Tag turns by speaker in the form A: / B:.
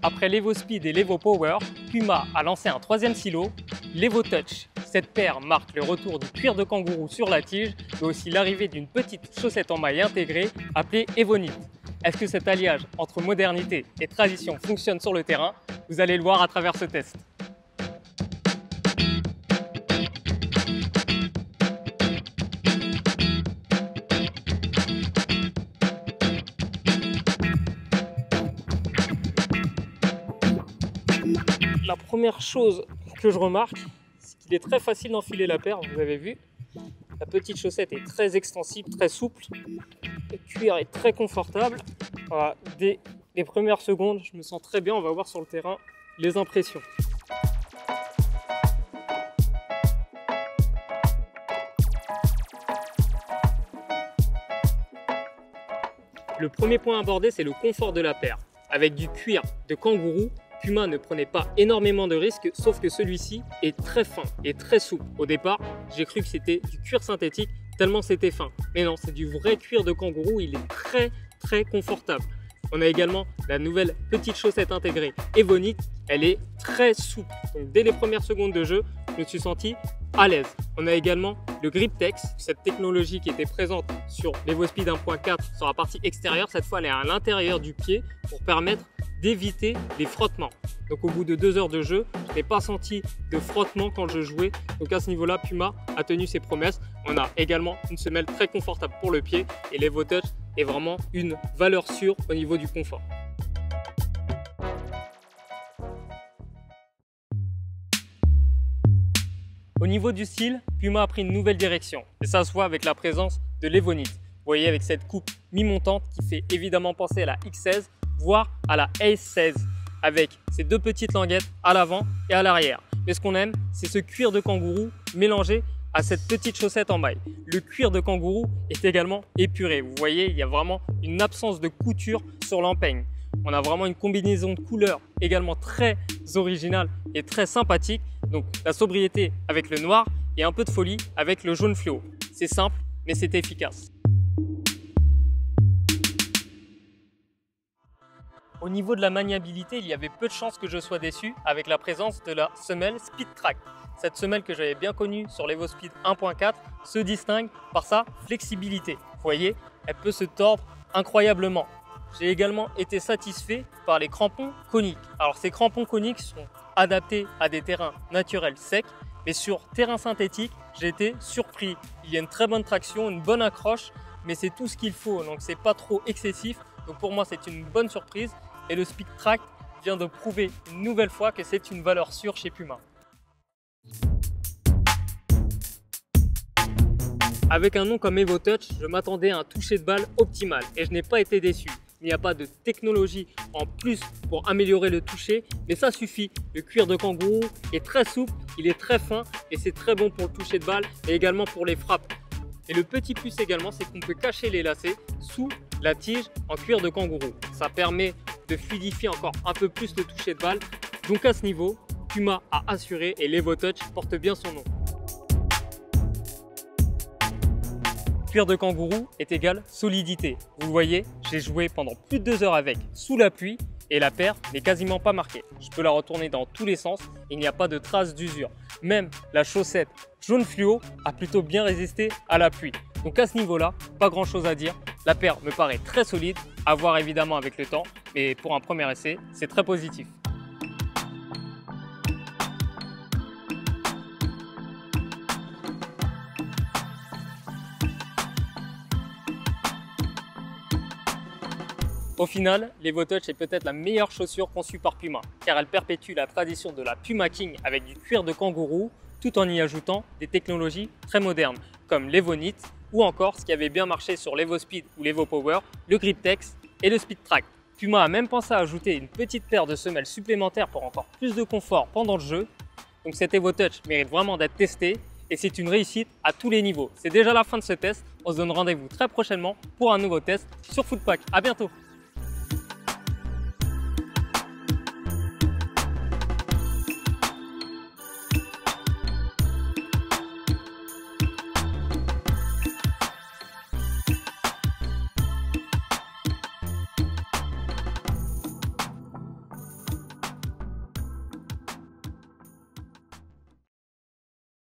A: Après l'EvoSpeed et l'EvoPower, Puma a lancé un troisième silo, l'EvoTouch. Cette paire marque le retour du cuir de kangourou sur la tige, mais aussi l'arrivée d'une petite chaussette en maille intégrée appelée EvoKnit. Est-ce que cet alliage entre modernité et tradition fonctionne sur le terrain? Vous allez le voir à travers ce test. La première chose que je remarque, c'est qu'il est très facile d'enfiler la paire, vous avez vu. La petite chaussette est très extensible, très souple. Le cuir est très confortable. Voilà, dès les premières secondes, je me sens très bien. On va voir sur le terrain les impressions. Le premier point abordé, c'est le confort de la paire. Avec du cuir de kangourou, Puma ne prenait pas énormément de risques, sauf que celui-ci est très fin et très souple. Au départ, j'ai cru que c'était du cuir synthétique, tellement c'était fin. Mais non, c'est du vrai cuir de kangourou, il est très confortable. On a également la nouvelle petite chaussette intégrée EvoKnit, elle est très souple. Donc dès les premières secondes de jeu, je me suis senti à l'aise. On a également le GripTex, cette technologie qui était présente sur l'EvoSpeed 1.4 sur la partie extérieure. Cette fois, elle est à l'intérieur du pied pour permettre d'éviter les frottements. Donc au bout de 2 heures de jeu, je n'ai pas senti de frottement quand je jouais. Donc à ce niveau-là, Puma a tenu ses promesses. On a également une semelle très confortable pour le pied et l'EvoTouch est vraiment une valeur sûre au niveau du confort. Au niveau du style, Puma a pris une nouvelle direction et ça se voit avec la présence de l'EvoKnit. Vous voyez avec cette coupe mi-montante qui fait évidemment penser à la X16 voire à la Ace 16 avec ces deux petites languettes à l'avant et à l'arrière. Mais ce qu'on aime, c'est ce cuir de kangourou mélangé à cette petite chaussette en maille. Le cuir de kangourou est également épuré. Vous voyez, il y a vraiment une absence de couture sur l'empeigne. On a vraiment une combinaison de couleurs également très originale et très sympathique. Donc la sobriété avec le noir et un peu de folie avec le jaune fluo. C'est simple, mais c'est efficace. Au niveau de la maniabilité, il y avait peu de chances que je sois déçu avec la présence de la semelle SpeedTrack. Cette semelle que j'avais bien connue sur l'EvoSpeed 1.4 se distingue par sa flexibilité. Vous voyez, elle peut se tordre incroyablement. J'ai également été satisfait par les crampons coniques. Alors ces crampons coniques sont adaptés à des terrains naturels secs, mais sur terrain synthétique, j'ai été surpris. Il y a une très bonne traction, une bonne accroche, mais c'est tout ce qu'il faut, donc c'est pas trop excessif. Donc pour moi, c'est une bonne surprise. Et le SpeedTrack vient de prouver une nouvelle fois que c'est une valeur sûre chez Puma. Avec un nom comme EvoTouch, je m'attendais à un toucher de balle optimal et je n'ai pas été déçu. Il n'y a pas de technologie en plus pour améliorer le toucher, mais ça suffit. Le cuir de kangourou est très souple, il est très fin et c'est très bon pour le toucher de balle et également pour les frappes. Et le petit plus également, c'est qu'on peut cacher les lacets sous la tige en cuir de kangourou. Ça permet de fluidifier encore un peu plus le toucher de balle. Donc à ce niveau, Puma a assuré et l'EvoTouch porte bien son nom. Cuir de kangourou est égal solidité. Vous le voyez, j'ai joué pendant plus de 2 heures avec sous la pluie et la paire n'est quasiment pas marquée. Je peux la retourner dans tous les sens, il n'y a pas de traces d'usure. Même la chaussette jaune fluo a plutôt bien résisté à la pluie. Donc à ce niveau-là, pas grand chose à dire. La paire me paraît très solide, à voir évidemment avec le temps, mais pour un premier essai, c'est très positif. Au final, l'EvoTouch est peut-être la meilleure chaussure conçue par Puma, car elle perpétue la tradition de la Puma King avec du cuir de kangourou, tout en y ajoutant des technologies très modernes, comme l'EvoKnit, ou encore ce qui avait bien marché sur l'EvoSpeed ou l'EvoPower, le GripTex et le SpeedTrack. Puma a même pensé à ajouter une petite paire de semelles supplémentaires pour encore plus de confort pendant le jeu. Donc cet EvoTouch mérite vraiment d'être testé et c'est une réussite à tous les niveaux. C'est déjà la fin de ce test, on se donne rendez-vous très prochainement pour un nouveau test sur Footpack. À bientôt!